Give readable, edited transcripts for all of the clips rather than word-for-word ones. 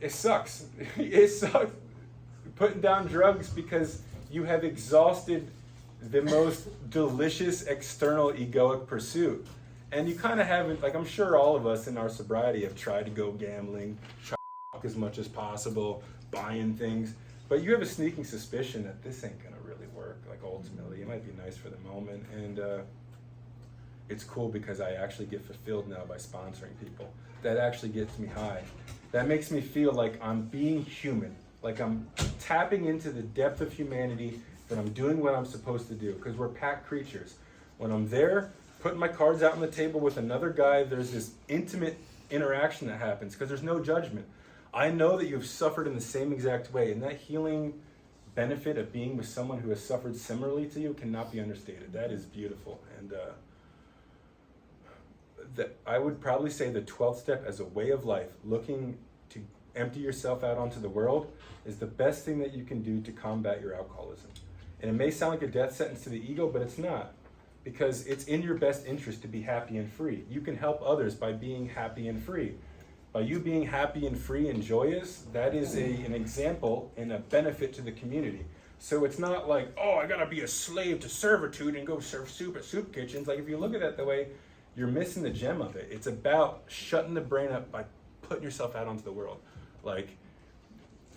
it sucks. It sucks putting down drugs because you have exhausted the most delicious external egoic pursuit. And you kind of haven't, like I'm sure all of us in our sobriety have tried to go gambling, try to fuck as much as possible, buying things, but you have a sneaking suspicion that this ain't gonna really work. Like ultimately, it might be nice for the moment, and it's cool because I actually get fulfilled now by sponsoring people. That actually gets me high. That makes me feel like I'm being human, like I'm tapping into the depth of humanity, that I'm doing what I'm supposed to do, because we're pack creatures. When I'm there, putting my cards out on the table with another guy, there's this intimate interaction that happens because there's no judgment. I know that you've suffered in the same exact way, and that healing benefit of being with someone who has suffered similarly to you cannot be understated. That is beautiful. And I would probably say the 12th step as a way of life, looking to empty yourself out onto the world, is the best thing that you can do to combat your alcoholism. And it may sound like a death sentence to the ego, but it's not. Because it's in your best interest to be happy and free. You can help others by being happy and free. By you being happy and free and joyous, that is an example and a benefit to the community. So it's not like, oh, I gotta be a slave to servitude and go serve soup at soup kitchens. Like if you look at it that way, you're missing the gem of it. It's about shutting the brain up by putting yourself out onto the world. Like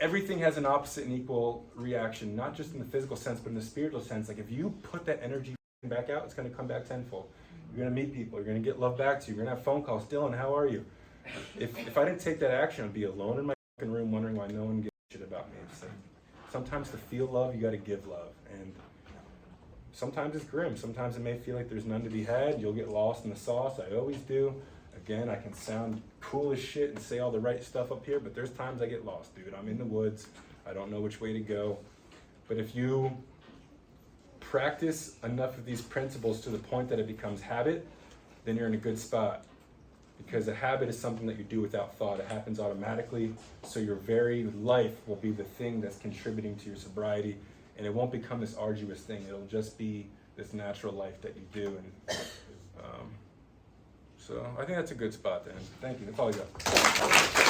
everything has an opposite and equal reaction, not just in the physical sense, but in the spiritual sense. Like if you put that energy back out, it's going to come back tenfold. You're going to meet people, you're going to get love back to you, you're going to have phone calls. Dylan, how are you? If I didn't take that action, I'd be alone in my room wondering why no one gives a shit about me. It's like, sometimes to feel love, you got to give love. And sometimes it's grim. Sometimes it may feel like there's none to be had. You'll get lost in the sauce. I always do. Again, I can sound cool as shit and say all the right stuff up here, but there's times I get lost, dude. I'm in the woods. I don't know which way to go. But if you practice enough of these principles to the point that it becomes habit, then you're in a good spot. Because a habit is something that you do without thought. It happens automatically. So your very life will be the thing that's contributing to your sobriety. And it won't become this arduous thing. It'll just be this natural life that you do. And so I think that's a good spot then. Thank you. That's all I got.